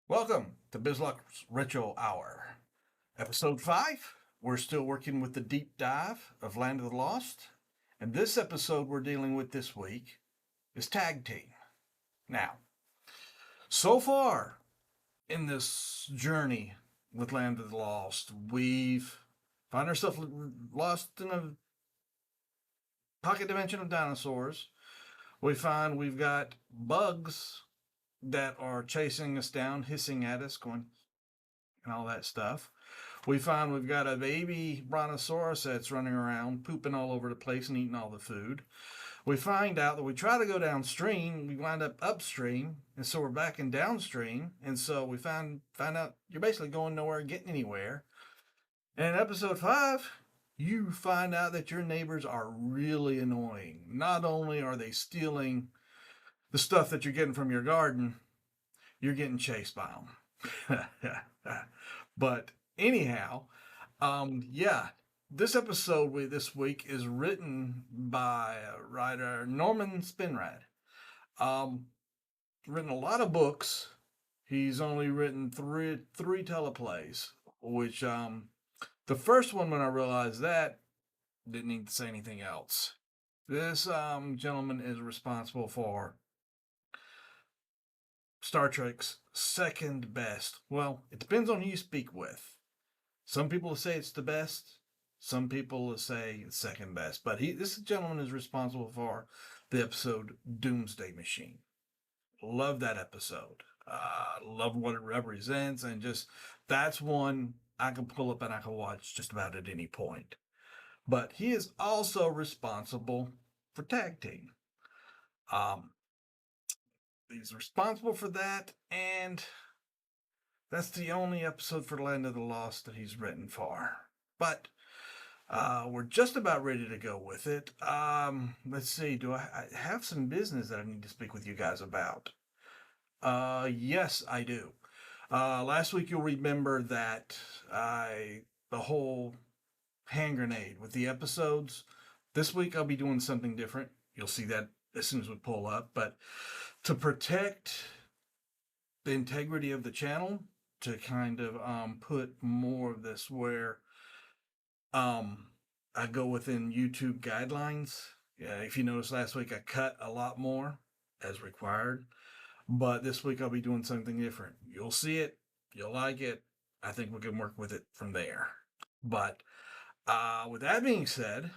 Welcome to Bizlok's Retro Hour. Episode 5. We're still working with the deep dive of Land of the Lost. And this episode we're dealing with this week is Tag Team. Now, so far in this journey with Land of the Lost, we've found ourselves lost in a pocket dimension of dinosaurs. We find we've got bugs that are chasing us down, hissing at us, going, and all that stuff. We find we've got a baby brontosaurus that's running around, pooping all over the place and eating all the food. We find out that we try to go downstream, we wind up upstream, and so we're backing downstream. And so we find out you're basically going nowhere, getting anywhere. And in episode 5, you find out that your neighbors are really annoying. Not only are they stealing the stuff that you're getting from your garden, you're getting chased by them. But anyhow, this episode this week is written by writer Norman Spinrad. Written a lot of books. He's only written three teleplays, which the first one, when I realized that, didn't need to say anything else. This gentleman is responsible for Star Trek's second best. Well, it depends on who you speak with. Some people say it's the best. Some people say it's second best. But this gentleman is responsible for the episode Doomsday Machine. Love that episode. Love what it represents. And just, that's one I can pull up and I can watch just about at any point. But he is also responsible for Tag Team. He's responsible for that, and that's the only episode for Land of the Lost that he's written for. But we're just about ready to go with it. Let's see. Do I have some business that I need to speak with you guys about? Yes, I do. Last week you'll remember that the whole hand grenade with the episodes. This week I'll be doing something different. You'll see that as soon as we pull up. But to protect the integrity of the channel, to kind of put more of this where I go within YouTube guidelines. Yeah, if you noticed last week I cut a lot more as required, but this week I'll be doing something different. You'll see it, you'll like it. I think we can work with it from there. But with that being said,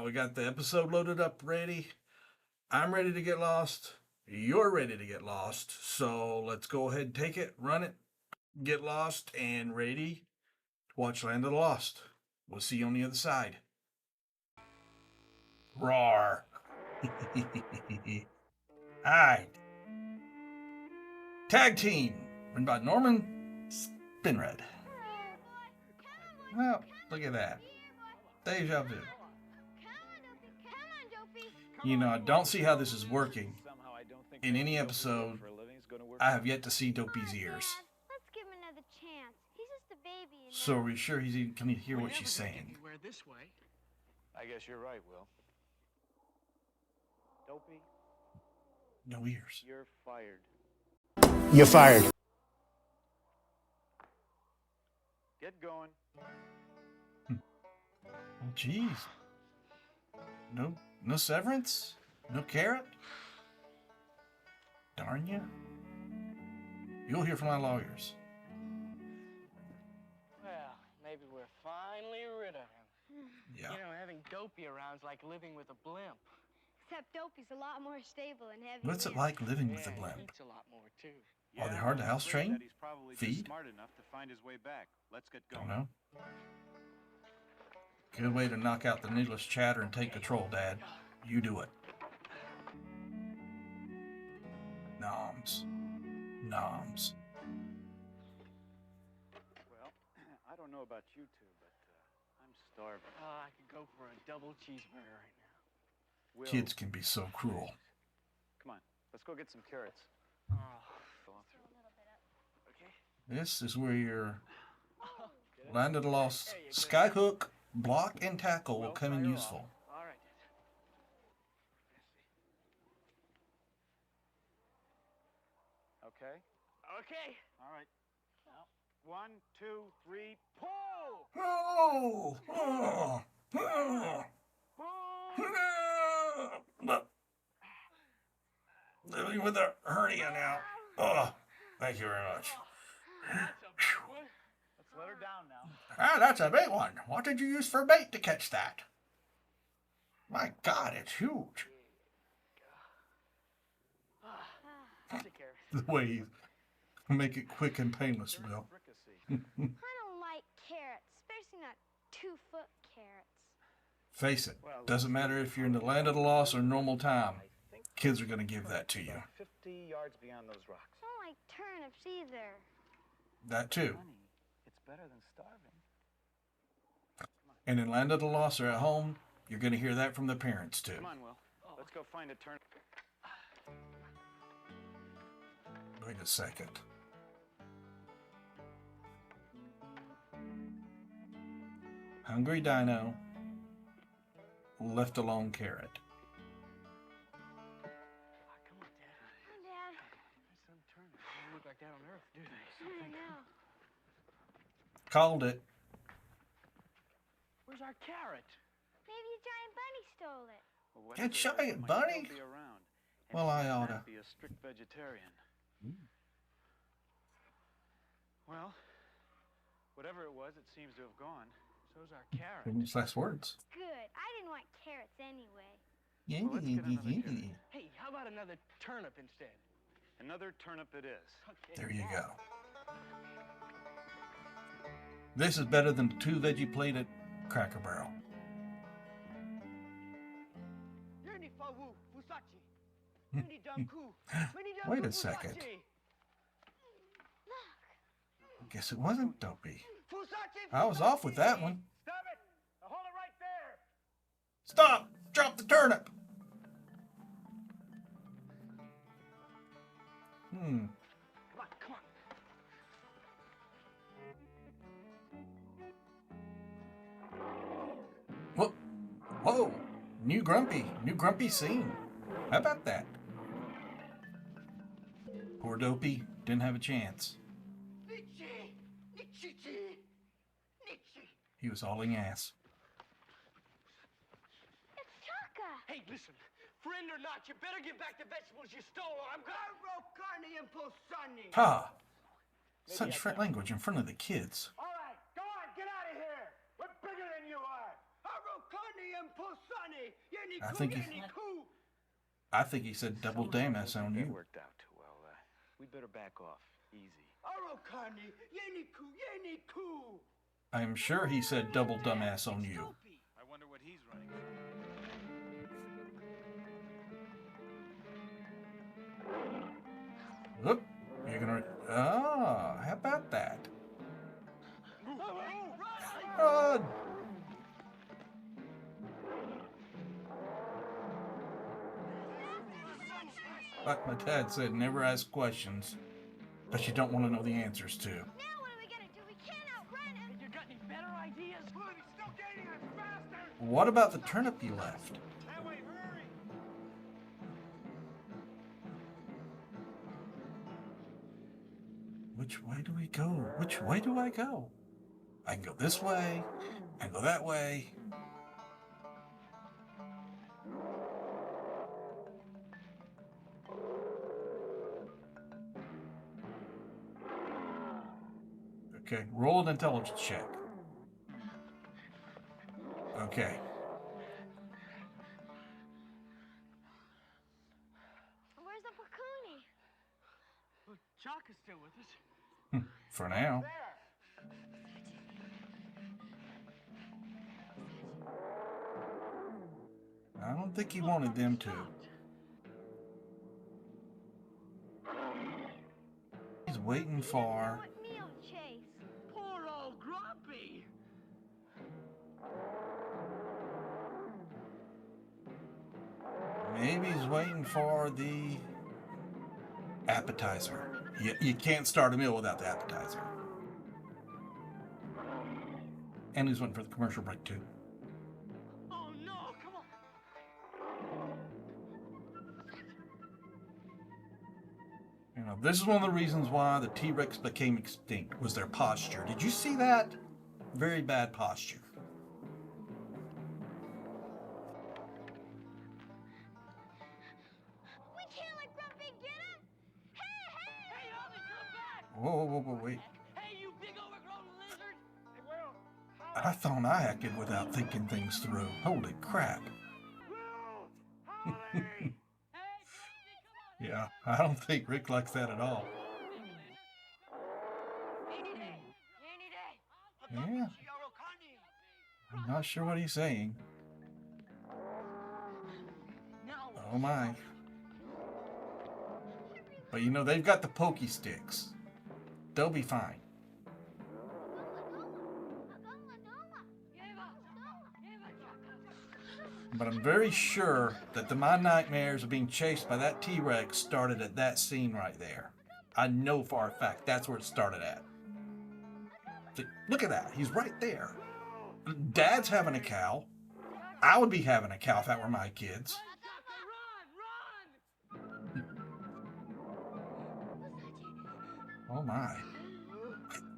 we got the episode loaded up ready. I'm ready to get lost. You're ready to get lost. So let's go ahead and take it, run it, get lost, and ready to watch Land of the Lost. We'll see you on the other side. Roar. Alright. Tag Team, written by Norman Spinrad. Well, look at that. Deja vu. You know, I don't see how this is working. In any episode, I have yet to see Dopey's ears. Let's give him another chance. He's just a baby. So are we sure he's even can hear what she's saying? This way. I guess you're right, Will. Dopey, No ears. you're fired. You're fired. Get going. Oh, jeez. No severance? No carrot? Darn you. You'll hear from my lawyers. Well, maybe we're finally rid of him. Yeah. You know, having Dopey around's like living with a blimp. Except Dopey's a lot more stable and heavy. What's it like living with a Yeah, blimp? he eats a lot more, too. Are they hard to house train? That he's probably Feed? just smart enough to find his way back. Let's get going. Don't know. Good way to knock out the needless chatter and take control, Dad. You do it. Noms. Well, I don't know about you two, but I'm starving. Oh, I could go for a double cheeseburger right now. Will, Kids can be so cruel. come on. Let's go get some carrots. Oh, Go on through. okay. This is where your Land of the Lost skyhook, block, and tackle will come in useful. All right. Okay. Okay. All right. Now, 1, 2, 3, pull! Oh! Oh! Oh! Look. Living with a hernia now. Oh, thank you very much. That's a big one. Let's let her down now. Ah, that's a big one. What did you use for bait to catch that? My God, it's huge. Take care of it. The way you make it quick and painless, Bill. Fricassee. I don't like carrots, especially not 2-foot carrots. Face it, doesn't matter if you're in the land of the lost or normal time. Kids are going to give that to you. 50 yards beyond those rocks. I don't like turnips either. That too. Honey, it's better than starving. And in land of the lost or at home, you're going to hear that from the parents too. Come on, Will. Let's go find a turnip. Wait a second. Hungry dino, left alone carrot. Come on, Dad. Oh, Dad. There's some turnips. They don't look like that on Earth, do they? I know. Called it. Where's our carrot? Maybe a giant bunny stole it. Well, That whatever it is, giant it might bunny? still be around. And Well, I he might oughta. be a strict vegetarian. Well, whatever it was, it seems to have gone. So's our carrot. Famous last words. Good. I didn't want carrots anyway. Yeah, Well, let's get another carrot. Hey, how about another turnip instead? Another turnip it is. Okay. There you go. This is better than the 2 veggie plate at Cracker Barrel. Wait a second. Guess it wasn't Dopey. I was off with that one. Stop it! Now hold it right there! Stop! Drop the turnip! Come on, come on. Whoa! Whoa! New grumpy scene. How about that? Poor Dopey didn't have a chance. He was hauling ass. It's Chaka. Hey, listen. Friend or not, you better give back the vegetables you stole or I'm going. Ha! Such French language in front of the kids. All right, go on, get out of here! We're bigger than you are! I think he said double damn ass on That you. worked out too well. We better back off. Easy. I am sure he said double dumbass on you. I wonder what he's running. Whoop! You're gonna. Ah, how about that? Run! Like my dad said, never ask questions that you don't want to know the answers to. Now what are we gonna do? We can't outrun him. You got any better ideas? He's still gaining us faster! What about the turnip you left? That way, hurry! Which way do we go? Which way do I go? I can go this way. I can go that way. Okay, roll an intelligence check. Okay. Where's the Pakuni? Well, Chaka's still with us. For now. I don't think he wanted them to. He's waiting for... What meal chase? Poor old Grumpy. Maybe he's waiting for the appetizer. You can't start a meal without the appetizer. And he's waiting for the commercial break too. Oh no, come on. You know, this is one of the reasons why the T-Rex became extinct, was their posture. Did you see that? Very bad posture. We can't let Grumpy get him. Hey! Hey, Ollie, come back! Whoa, wait. Hey, you big overgrown lizard! Hey, Will! I thought I acted without thinking things through. Holy crap. Will! Holly! Yeah, I don't think Rick likes that at all. Yeah, I'm not sure what he's saying. Oh my. But you know, they've got the pokey sticks. They'll be fine. But I'm very sure that my nightmares of being chased by that T-Rex started at that scene right there. I know for a fact that's where it started at. Look at that. He's right there. Dad's having a cow. I would be having a cow if that were my kids. Oh my.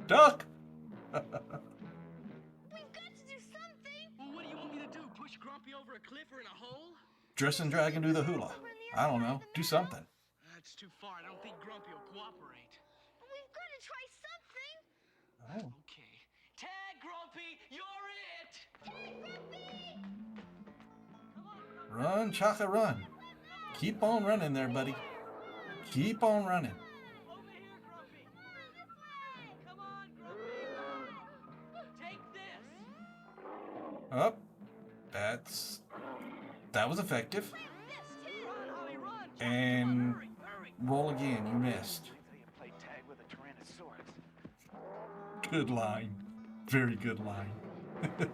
Duck! We've got to do something. Well, what do you want me to do? Push Grumpy over a cliff or in a hole? Dress and drag and do the hula. I don't know. Do something. That's too far. I don't think Grumpy will cooperate. We've got to try something. Oh. Okay. Tag, Grumpy! You're it! Run, Chaka, run. Keep on running there, buddy. Keep on running. Over here, Grumpy! Come on, Grumpy! Take this! Up. That was effective. Run, Holly, run! And Hurry, hurry! roll again. You missed. Play tag with a Tyrannosaurus. Good line. Very good line. I don't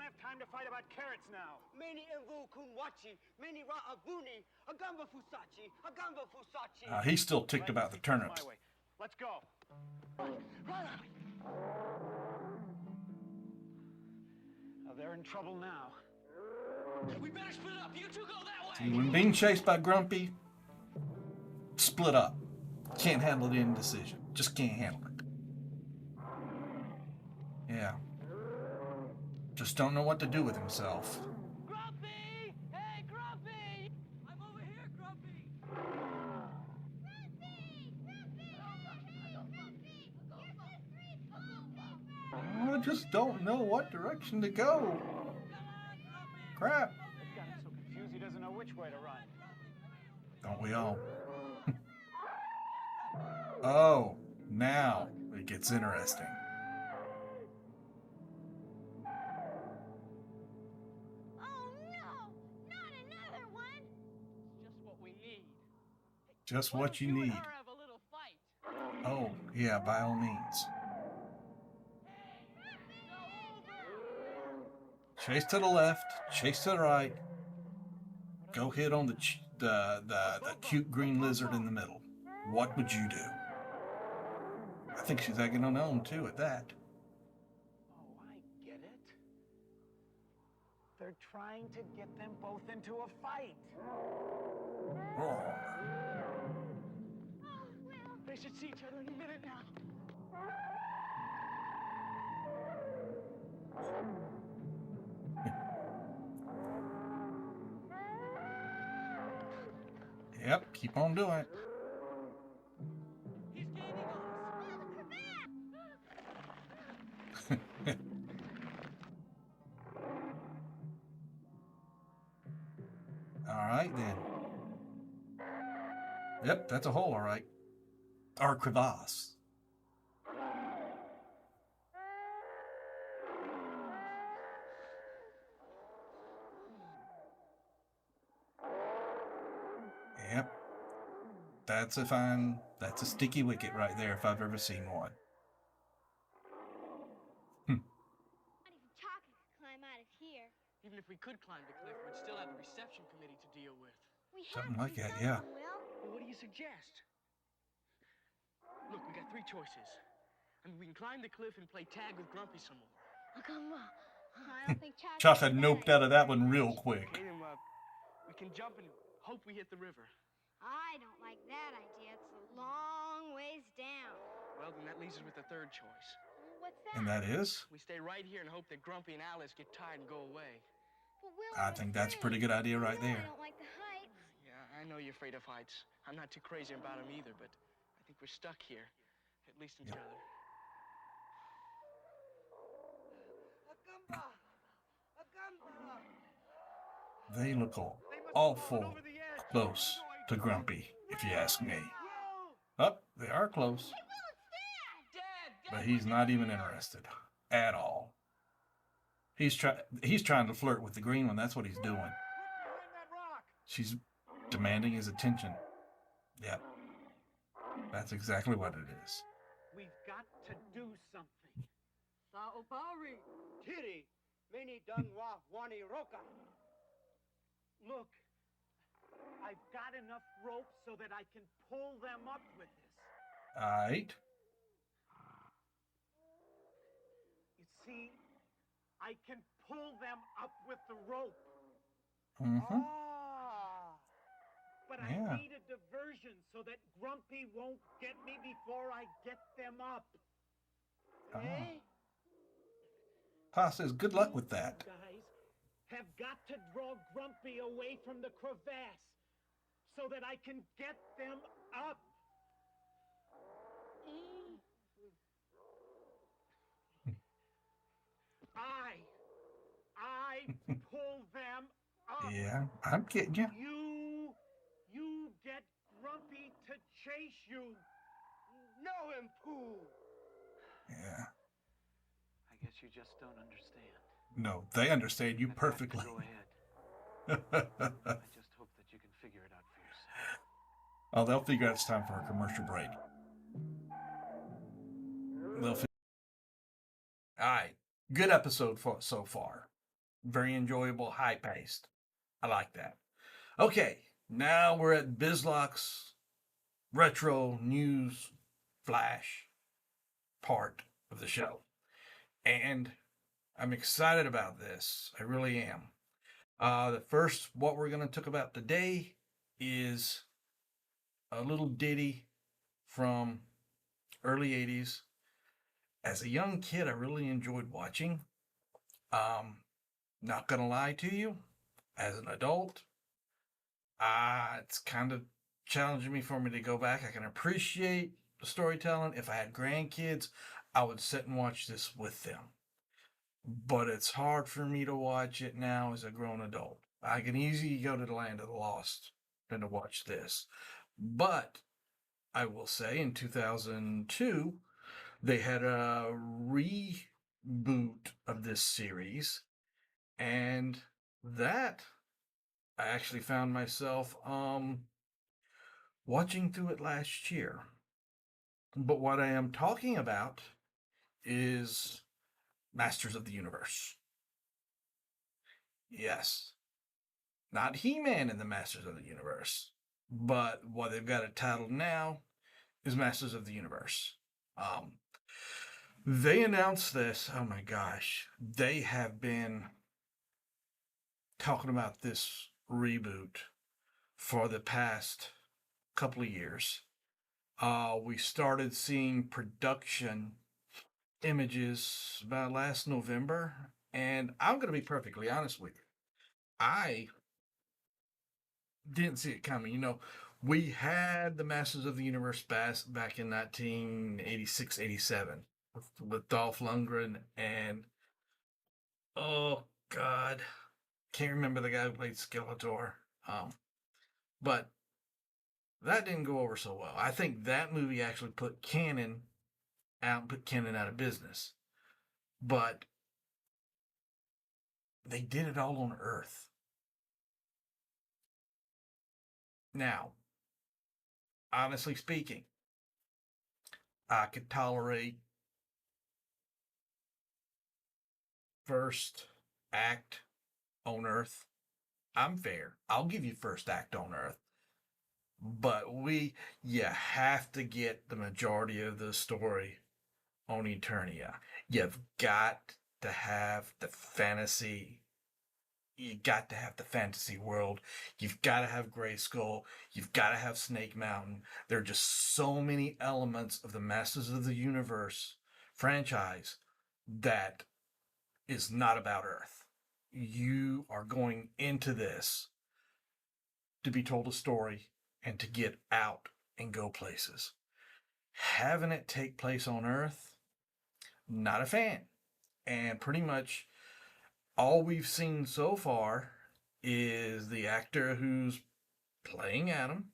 have time to fight about carrots now. Many envu kunwachi, many ra abuni, agamba fusachi, agamba fusachi. He's still ticked about the turnips. My way. Let's go. Run, Holly! Oh, they're in trouble now. We better split up. You two go that way. When being chased by Grumpy, split up. Can't handle the indecision. Just can't handle it. Yeah. Just don't know what to do with himself. Grumpy! Hey, Grumpy! I'm over here, Grumpy! I just don't know what direction to go. Crap. This guy's so confused he doesn't know which way to run. Don't we all? Oh, now it gets interesting. Oh no, not another one. Just what we need. Just what you need. Have a little fight. Oh, yeah, by all means. Chase to the left, chase to the right. Go hit on the cute green lizard in the middle. What would you do? I think she's egging on own too at that. Oh, I get it. They're trying to get them both into a fight. Roar. They should see each other any minute now. Yep, keep on doing it. He's gaining on us. All right then. Yep, that's a hole, all right. Or crevasse. Yep. That's a sticky wicket right there if I've ever seen one. Not even Chaka could climb out of here. Even if we could climb the cliff, we'd still have the reception committee to deal with. We Something have like to do that, yeah. something, Will. Well, what do you suggest? Look, we got three choices. I mean, we can climb the cliff and play tag with Grumpy some more. Come on. I don't think Chaka. Chaka noped out of that one real quick. Okay, then we can jump and hope we hit the river. I don't like that idea. It's a long ways down. Well, then that leaves us with the third choice. What's that? And that is, We stay right here and hope that Grumpy and Alice get tired and go away. But Will, I I'm think that's a pretty afraid. good idea You right know I there. don't like the heights. Yeah, I know you're afraid of heights. I'm not too crazy about them either, but I think we're stuck here. At least until Yep. They look awful close to Grumpy, if you ask me. Oh, they are close, but he's not even interested at all. He's trying to flirt with the green one. That's what he's doing. She's demanding his attention. Yep. That's exactly what it is. We've got to do something. Saopari. Tiri, many danwa wani roka. Look, I've got enough rope so that I can pull them up with this. Alright. You see, I can pull them up with the rope. Mm-hmm. But Yeah. I need a diversion so that Grumpy won't get me before I get them up. Eh? Pa says, good luck with that. You guys have got to draw Grumpy away from the crevasse so that I can get them up. I pull them up. Yeah, I'm getting you. You get Grumpy to chase you. No, him, Pooh. Yeah. I guess you just don't understand. No, they understand you Then perfectly. Go ahead. I just hope that you can figure it out for yourself. Oh, they'll figure out it's time for a commercial break. All right. Good episode so far. Very enjoyable, high-paced. I like that. Okay, now we're at Bizlok's retro news flash part of the show. And I'm excited about this. I really am. The first, what we're going to talk about today is a little ditty from early 80s. As a young kid, I really enjoyed watching. Not going to lie to you, as an adult, it's kind of challenging me for me to go back. I can appreciate the storytelling. If I had grandkids, I would sit and watch this with them. But it's hard for me to watch it now as a grown adult. I can easily go to the Land of the Lost than to watch this. But I will say in 2002, they had a reboot of this series. And that I actually found myself watching through it last year. But what I am talking about is Masters of the Universe. Yes. Not He-Man in the Masters of the Universe, but what they've got it titled now is Masters of the Universe. They announced this, oh my gosh, they have been talking about this reboot for the past couple of years. We started seeing production images about last November, and I'm going to be perfectly honest with you. I didn't see it coming. You know, we had the Masters of the Universe back in 1986, 87 with Dolph Lundgren and, oh God, can't remember the guy who played Skeletor. But that didn't go over so well. I think that movie actually put Canon out of business. But they did it all on Earth. Now, honestly speaking, I could tolerate first act on Earth. I'm fair. I'll give you first act on Earth. But you have to get the majority of the story on Eternia. You've got to have the fantasy you got to have the fantasy world. You've got to have Grayskull. You've got to have Snake Mountain. There are just so many elements of the Masters of the Universe franchise that is not about Earth. You are going into this to be told a story and to get out and go places. Having it take place on Earth, not a fan. And pretty much all we've seen so far is the actor who's playing Adam.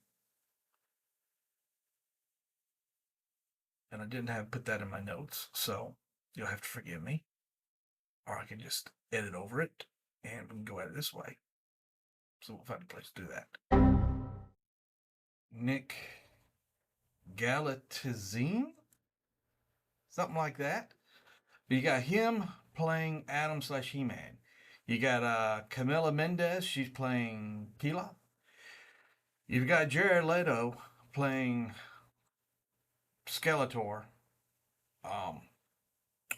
And I didn't have put that in my notes, so you'll have to forgive me. Or I can just edit over it and we can go at it this way. So we'll find a place to do that. Nick Galatizine? Something like that. You got him playing Adam / He-Man. You got Camila Mendez. She's playing Kila. You've got Jared Leto playing Skeletor.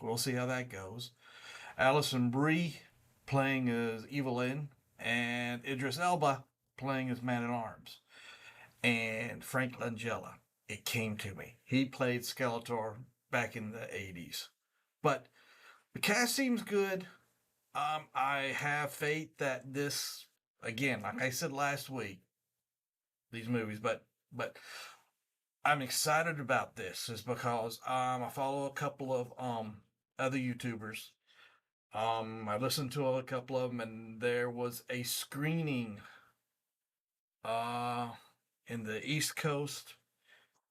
We'll see how that goes. Alison Brie playing as Evelyn. And Idris Elba playing as Man-at-Arms. And Frank Langella. It came to me. He played Skeletor back in the 80s. But the cast seems good. I have faith that this, again, like I said last week, these movies, but I'm excited about this is because I follow a couple of other YouTubers. I listened to a couple of them, and there was a screening in the East Coast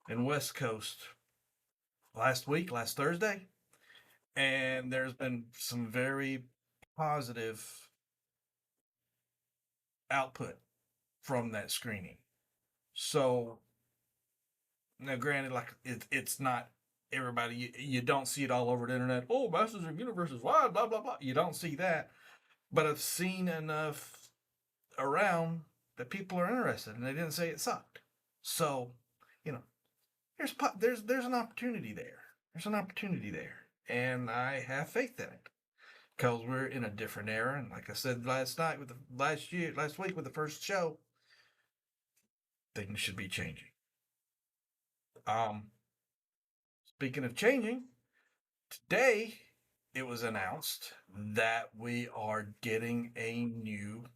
and West Coast last Thursday. And there's been some very positive output from that screening. So, now granted, like it's not everybody, you don't see it all over the internet. Oh, Masters of the Universe is wide, blah, blah, blah. You don't see that. But I've seen enough around that people are interested, and they didn't say it sucked. So, there's an opportunity there. There's an opportunity there. And I have faith in it because we're in a different era. And like I said last week with the first show, things should be changing. Speaking of changing, today it was announced that we are getting a new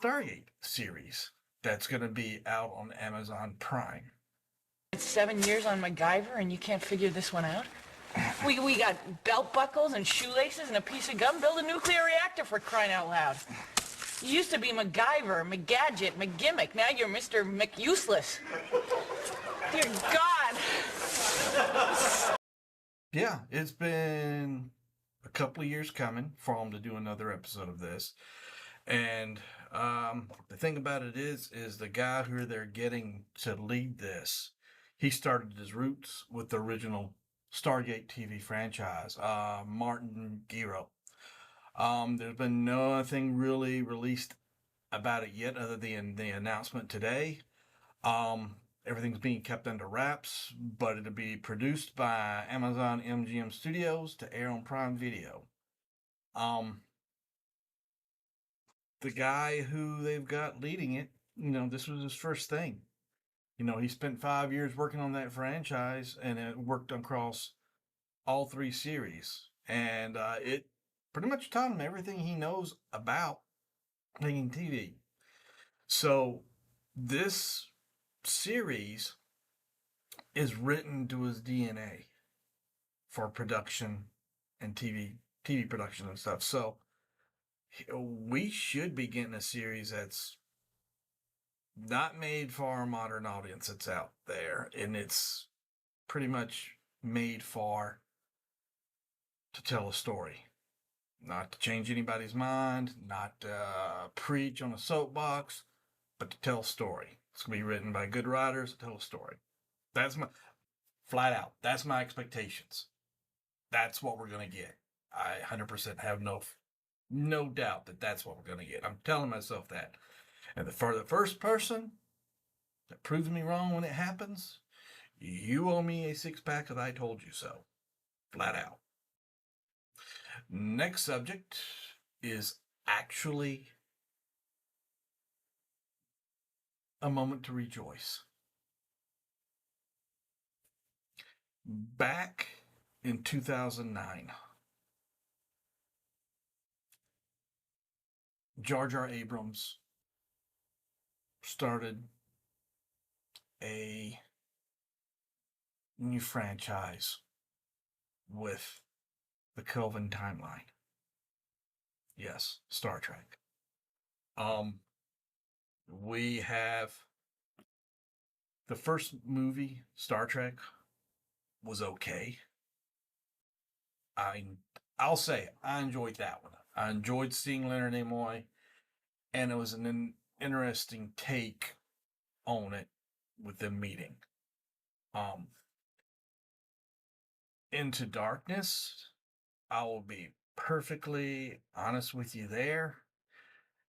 Stargate series that's going to be out on Amazon Prime. It's 7 years on MacGyver and you can't figure this one out? We got belt buckles and shoelaces and a piece of gum. Build a nuclear reactor, for crying out loud. You used to be MacGyver, McGadget, McGimmick. Now you're Mr. McUseless. Dear God. Yeah, it's been a couple of years coming for them to do another episode of this. And the thing about it is the guy who they're getting to lead this, he started his roots with the original Stargate TV franchise, Martin Gero. There's been nothing really released about it yet other than the announcement today. Everything's being kept under wraps, but it'll be produced by Amazon MGM Studios to air on Prime Video. The guy who they've got leading it, this was his first thing. He spent 5 years working on that franchise, and it worked across all 3 series. And it pretty much taught him everything he knows about making TV. So this series is written to his DNA for production and TV production and stuff. So we should be getting a series that's not made for our modern audience that's out there, and it's pretty much made to tell a story, not to change anybody's mind, not to preach on a soapbox, but to tell a story. It's going to be written by good writers to tell a story. That's that's my expectations. That's what we're going to get. I 100% have no doubt that that's what we're going to get. I'm telling myself that. And for the first person that proves me wrong when it happens, you owe me a 6-pack of I told you so. Flat out. Next subject is actually a moment to rejoice. Back in 2009, Jar Jar Abrams started a new franchise with the Kelvin timeline. Yes, Star Trek. We have the first movie, Star Trek, was okay. I'll say I enjoyed that one. I enjoyed seeing Leonard Nimoy, and it was an interesting take on it with them meeting. Into Darkness, I will be perfectly honest with you there.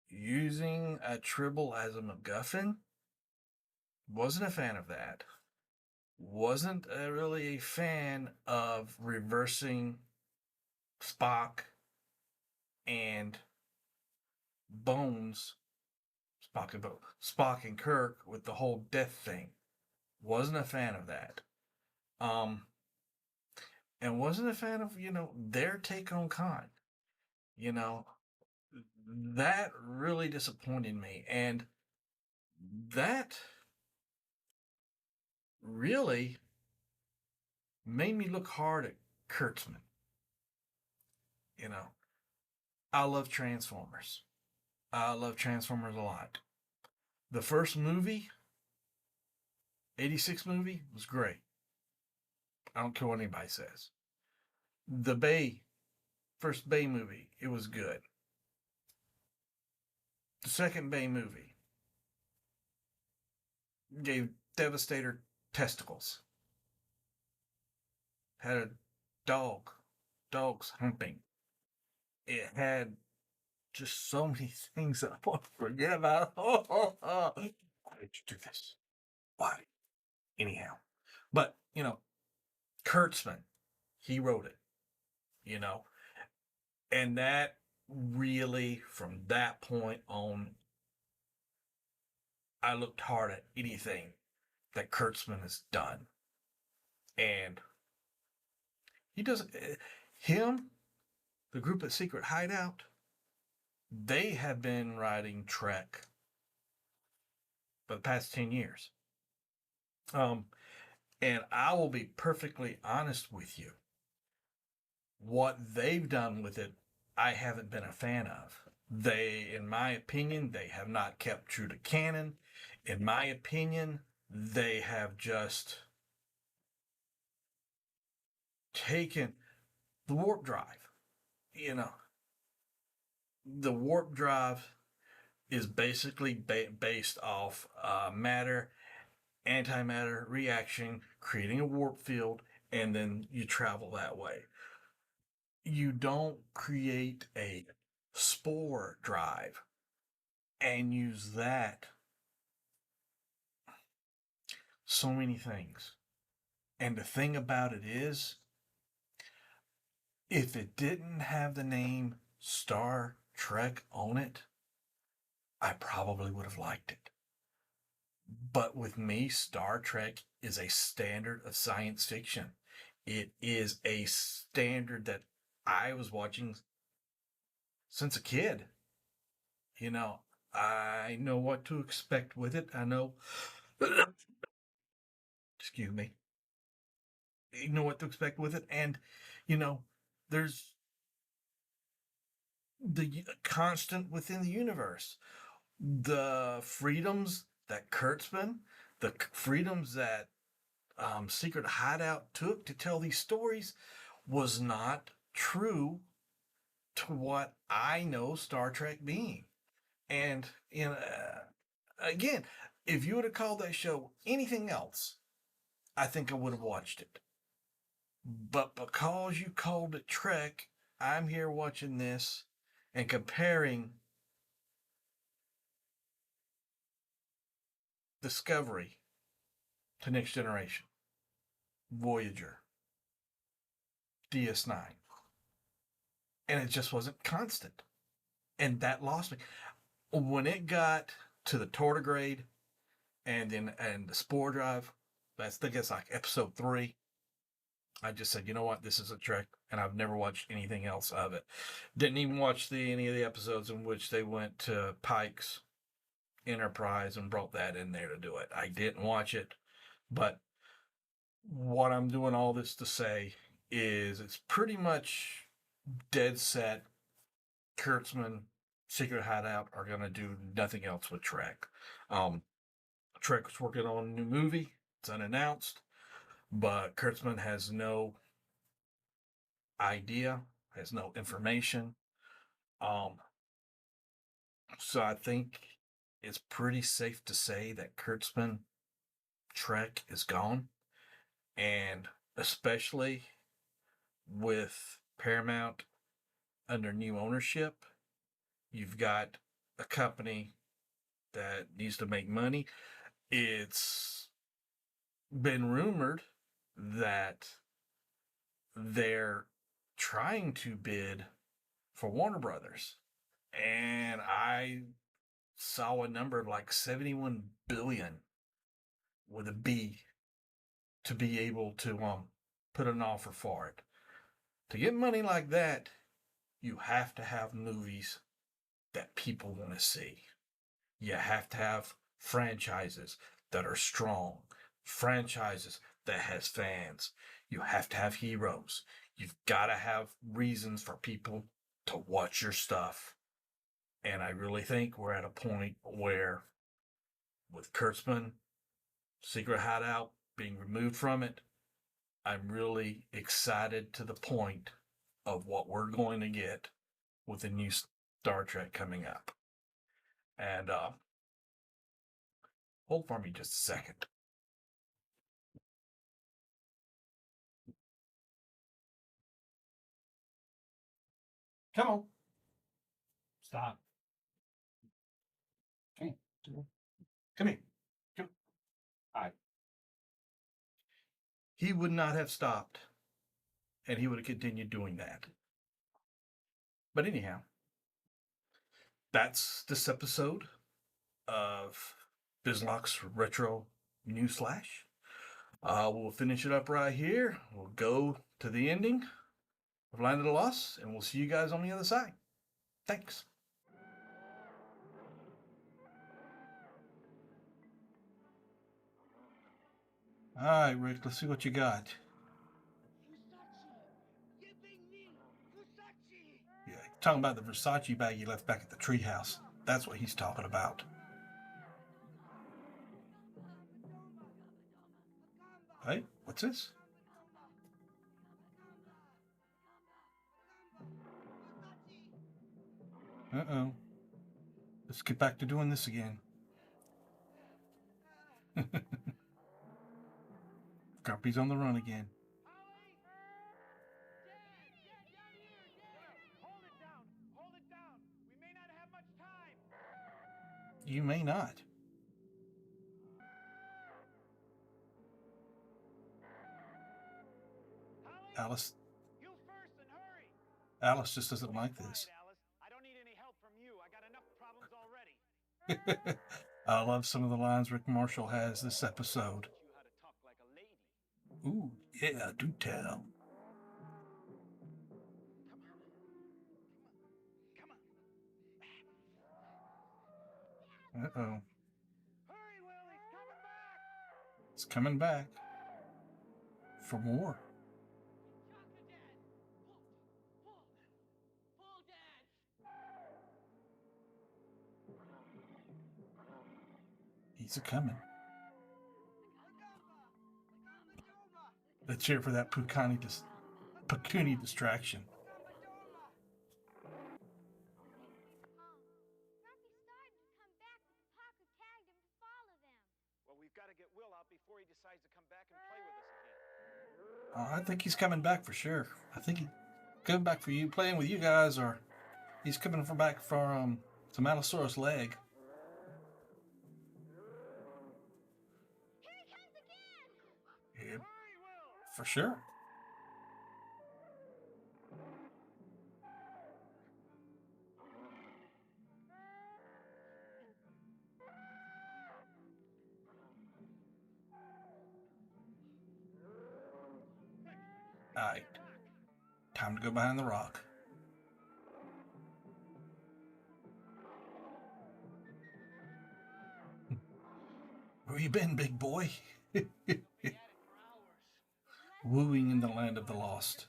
Using a Tribble as a MacGuffin, wasn't a fan of that. Wasn't really a fan of reversing Spock and Bones, Spock and Kirk with the whole death thing. Wasn't a fan of that. And wasn't a fan of, their take on Khan. That really disappointed me. And that really made me look hard at Kurtzman. I love Transformers. I love Transformers a lot. The first movie, 86 movie, was great. I don't care what anybody says. The first Bay movie, it was good. The second Bay movie gave Devastator testicles. Had a dogs humping. It had just so many things that I want to forget about. Why did you do this? Why? Anyhow. But, Kurtzman, he wrote it, and that really, from that point on, I looked hard at anything that Kurtzman has done. And he does, the group at Secret Hideout, they have been writing Trek for the past 10 years. And I will be perfectly honest with you. What they've done with it, I haven't been a fan of. In my opinion, they have not kept true to canon. In my opinion, they have just taken the warp drive. The warp drive is basically based off matter, antimatter reaction, creating a warp field, and then you travel that way. You don't create a spore drive and use that. So many things. And the thing about it is, if it didn't have the name Star Trek on it, I probably would have liked it. But with me, Star Trek is a standard of science fiction. It is a standard that I was watching since a kid. I know what to expect with it. I know, excuse me. You know what to expect with it. And, there's the constant within the universe. The freedoms that Kurtzman, the freedoms that Secret Hideout took to tell these stories was not true to what I know Star Trek being. And, again, if you would have called that show anything else, I think I would have watched it. But because you called it Trek, I'm here watching this and comparing Discovery to Next Generation, Voyager, DS9. And it just wasn't constant. And that lost me. When it got to the tardigrade and the spore drive, I think it's like episode 3. I just said, you know what, this is a Trek, and I've never watched anything else of it. Didn't even watch any of the episodes in which they went to Pike's Enterprise and brought that in there to do it. I didn't watch it, but what I'm doing all this to say is it's pretty much dead set. Kurtzman, Secret Hideout are going to do nothing else with Trek. Trek's working on a new movie. It's unannounced, but Kurtzman has no idea, has no information. So I think it's pretty safe to say that Kurtzman Trek is gone. And especially with Paramount under new ownership, you've got a company that needs to make money. It's been rumored that they're trying to bid for Warner Brothers. And I saw a number of like 71 billion with a B to be able to put an offer for it. To get money like that, you have to have movies that people want to see. You have to have franchises that are strong, franchises that has fans. You have to have heroes. You've got to have reasons for people to watch your stuff. And I really think we're at a point where, with Kurtzman, Secret Hideout being removed from it, I'm really excited to the point of what we're going to get with the new Star Trek coming up. And hold for me just a second. Come on. Stop. Come here. Come here. Come. All right. He would not have stopped, and he would have continued doing that. But anyhow, that's this episode of Bizlok's Retro Newsflash. We'll finish it up right here. We'll go to the ending of Land of the Lost, and we'll see you guys on the other side. Thanks. All right, Rick, let's see what you got. Yeah, talking about the Versace bag you left back at the treehouse. That's what he's talking about. Hey, what's this? Uh-oh. Let's get back to doing this again. Grumpy's on the run again. Hold it down. We may not have much time. You may not. Alice. You first and hurry. Alice just doesn't like this. Quiet, Alice. I don't need any help from you. I got enough problems already. I love some of the lines Rick Marshall has this episode. Teach you how to talk like a lady. Ooh, yeah, do tell. Come on. Uh-oh. Hurry, Will. He's coming back. It's coming back. For more. He's a coming. Let's cheer for that Pakuni distraction. Grumpy started to come back, but the Parker tagged him to follow them. Well, we've got to get Will out before he decides to come back and play with us again. I think he's coming back for sure. I think he's coming back for you, playing with you guys, or he's coming back for some allosaurus leg. Here he comes again! Yeah, Hurry, Will. for sure. Alright. Time to go behind the rock. Where you been, big boy? Be at it for hours. Wooing in the land of the lost.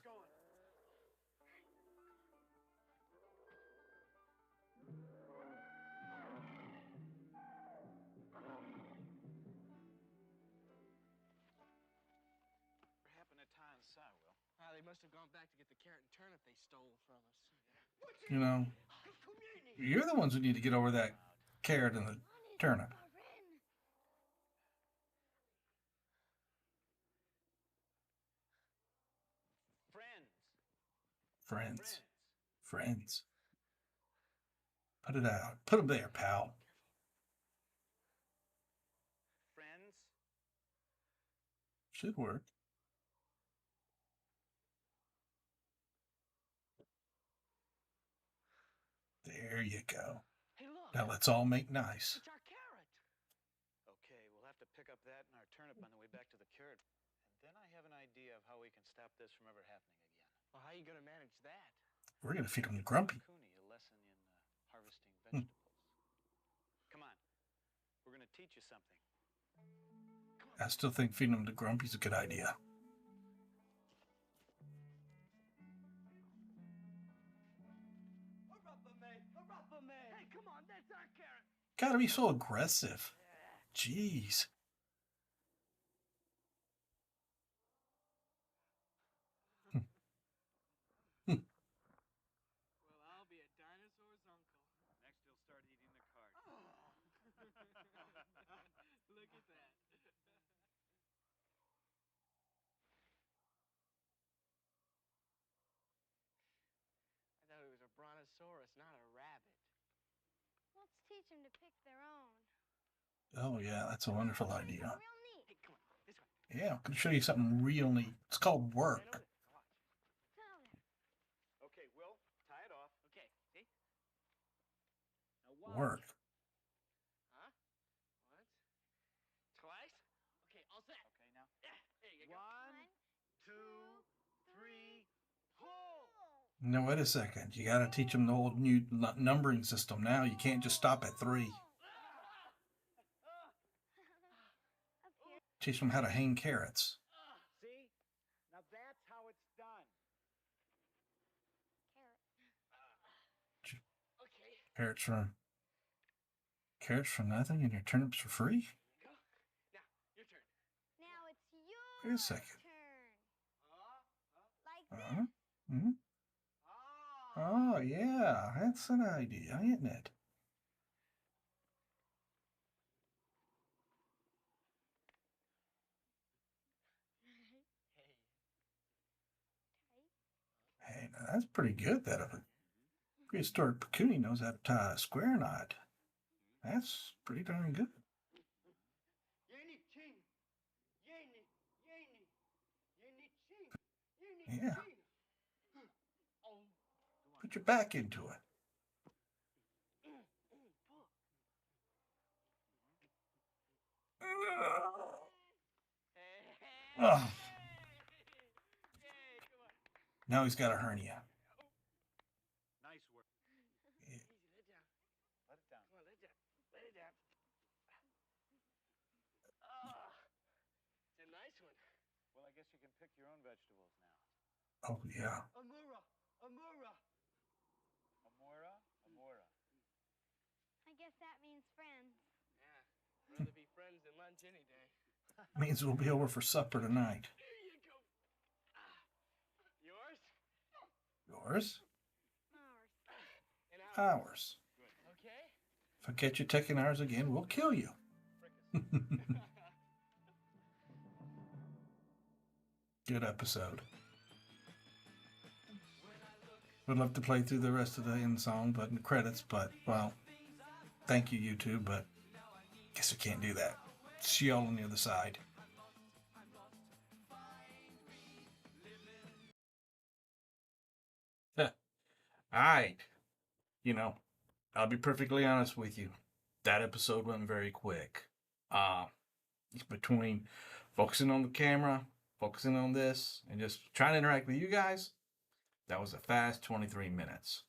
What happened to Ty and Cy, Will? Ah, they must have gone back to get the carrot and turnip they stole from us. You know, you're the ones who need to get over that carrot and the turnip. Friends. Friends. Put it out. Put them there, pal. Friends. Should work. There you go. Hey, look. Now let's all make nice. It's our carrot. Okay, we'll have to pick up that and our turnip on the way back to the carrot. And then I have an idea of how we can stop this from ever happening again. Well, how are you going to manage that? We're going to feed them to Grumpy. Pakuni, a lesson in harvesting vegetables. Come on. We're going to teach you something. I still think feeding them to Grumpy's a good idea. Hey, come on, that's our carrot. Gotta be so aggressive. Jeez. Well, I'll be a dinosaur's uncle. Next, he'll start eating the card. Look at that. I thought it was a brontosaurus, not a rabbit. Let's teach them to pick their own. Oh, yeah, that's a wonderful idea. Real neat. Hey, come on, this way. Yeah, I'm going to show you something real neat. It's called Stand over work. there. Watch. Tell them. Okay, Will, tie it off. Okay, see? Now watch. Work. Huh? Once, twice. Okay, all set. Okay, now. Yeah, there you go. One, two, three, pull! No, wait a second. You got to teach them the old new numbering system now. You can't just stop at 3. Up here. Teach them how to hang carrots. See? Now that's how it's done. Carrot. Okay, Carrots for nothing and your turnips for free? go. Now, your turn. Now it's your Wait a second. turn. Like Huh? this. Hmm? Oh, yeah. That's an idea, isn't it? Hey. Hey, now that's pretty good. That a prehistoric Pakuni knows how to tie a square knot. That's pretty darn good. Yeni king. Yeni king. Yeah. King. Oh. Put your back into it. Ugh. Hey, come on. Now he's got a hernia. Nice work. Yeah. Easy, let it down. Let it down. Come on, let it down. Let it down. Ah, it's a nice one. Well, I guess you can pick your own vegetables now. Oh, yeah. Amura. Amora? I guess that means friends. Yeah, rather be friends than lunch any day. Means we'll be over for supper tonight. There you go. Ah, yours? Yours? Ours. And ours. Ours. Okay. If I catch you taking ours again, we'll kill you. Good episode. Would love to play through the rest of the end song, but credits, but, well, thank you, YouTube, but guess we can't do that. See y'all on the other side. Alright. You know, I'll be perfectly honest with you. That episode went very quick. Between focusing on the camera, focusing on this and just trying to interact with you guys, that was a fast 23 minutes.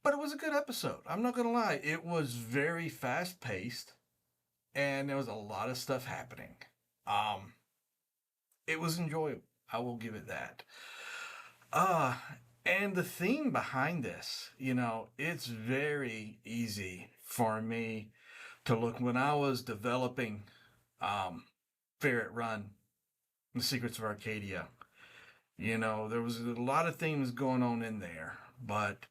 But it was a good episode. I'm not going to lie. It was very fast paced and there was a lot of stuff happening. It was enjoyable. I will give it that. And the theme behind this, it's very easy for me to look when I was developing Ferret Run, The Secrets of Arcadia. There was a lot of themes going on in there, but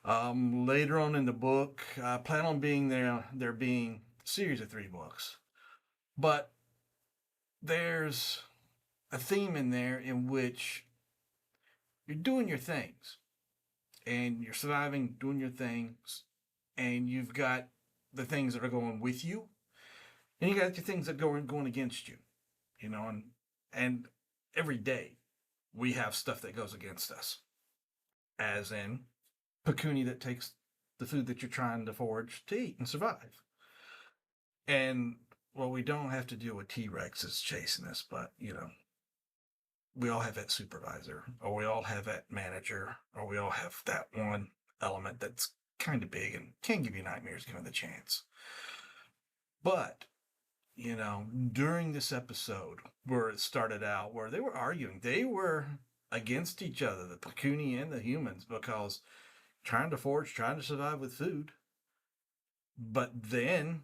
later on in the book, I plan on there being a series of 3 books. But there's a theme in there in which you're doing your things and you're surviving, doing your things, and you've got the things that are going with you, and you got your things that are going against you, and every day we have stuff that goes against us, as in Pakuni that takes the food that you're trying to forage to eat and survive. And well, we don't have to deal with T-Rexes chasing us, but we all have that supervisor, or we all have that manager, or we all have that one element that's kind of big and can give you nightmares given the chance. But, during this episode where it started out, where they were arguing, they were against each other, the Pakuni and the humans, because trying to forage, trying to survive with food. But then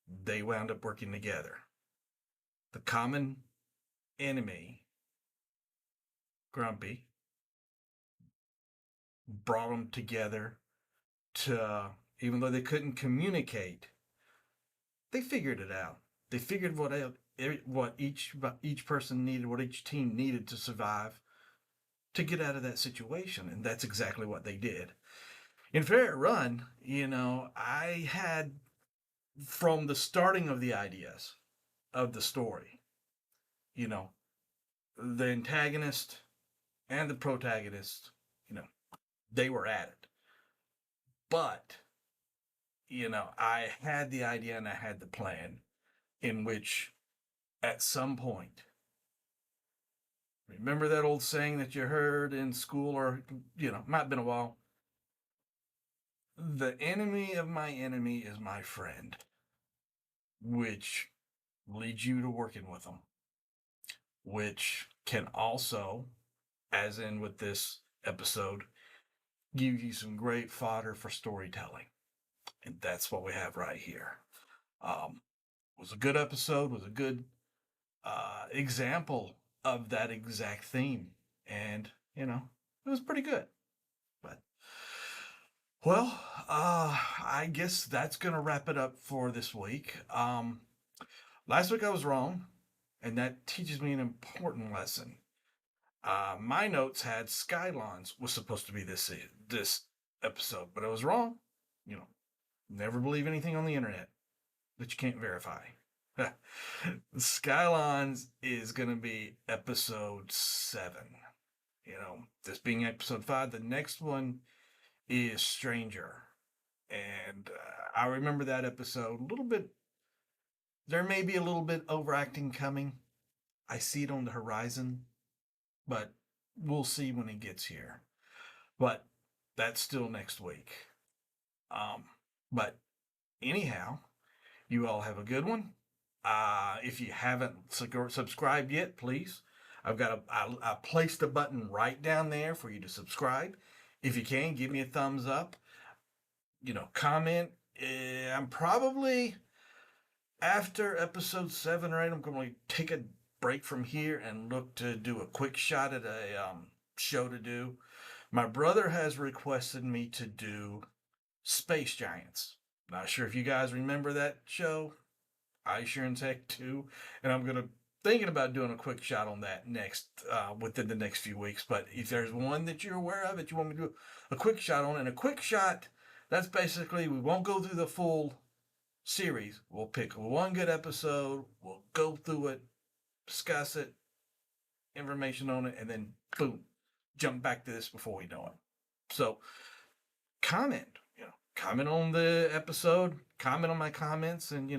they wound up working together. The common enemy, Grumpy, brought them together to, even though they couldn't communicate, they figured it out. They figured what each person needed, what each team needed to survive, to get out of that situation. And that's exactly what they did. In Ferret Run, I had, from the starting of the ideas of the story, the antagonist and the protagonist, they were at it. But, I had the idea and I had the plan in which at some point, remember that old saying that you heard in school, or, might have been a while? The enemy of my enemy is my friend, which leads you to working with them, which can also, as in with this episode, give you some great fodder for storytelling. And that's what we have right here. Was a good episode, was a good example of that exact theme. And, it was pretty good. But, well, I guess that's going to wrap it up for this week. Last week I was wrong, and that teaches me an important lesson. My notes had Skylons was supposed to be this episode, but I was wrong. Never believe anything on the internet that you can't verify. Skylons is going to be episode 7. This being episode 5, the next one is Stranger. And I remember that episode a little bit. There may be a little bit overacting coming. I see it on the horizon, but we'll see when it gets here. But that's still next week. But anyhow, you all have a good one. If you haven't subscribed yet, please. I placed a button right down there for you to subscribe. If you can, give me a thumbs up. Comment. I'm probably, after episode 7 or 8, I'm going to take a break from here and look to do a quick shot at a show to do. My brother has requested me to do Space Giants. Not sure if you guys remember that show. I sure in heck do. And I'm thinking about doing a quick shot on that next, within the next few weeks. But if there's one that you're aware of that you want me to do a quick shot on, and a quick shot, that's basically, we won't go through the full series. We'll pick one good episode, we'll go through it, discuss it, information on it, and then boom, jump back to this before we know it. So comment on the episode, comment on my comments, and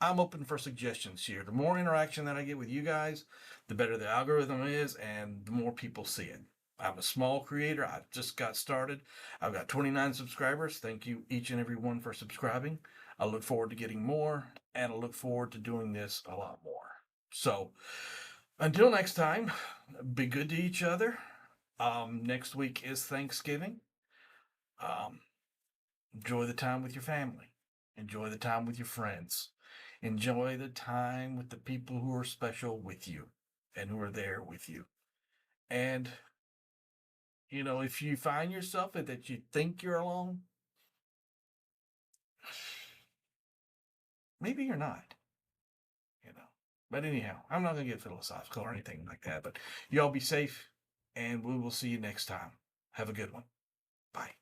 I'm open for suggestions here. The more interaction that I get with you guys, the better the algorithm is and the more people see it. I'm a small creator. I've just got started. I've got 29 subscribers. Thank you each and every one for subscribing. I look forward to getting more, and I look forward to doing this a lot more. So until next time, be good to each other. Next week is Thanksgiving. Enjoy the time with your family. Enjoy the time with your friends. Enjoy the time with the people who are special with you and who are there with you. And, you know, if you find yourself that you think you're alone, maybe you're not, you know. But anyhow, I'm not going to get philosophical or anything like that. But y'all be safe, and we will see you next time. Have a good one. Bye.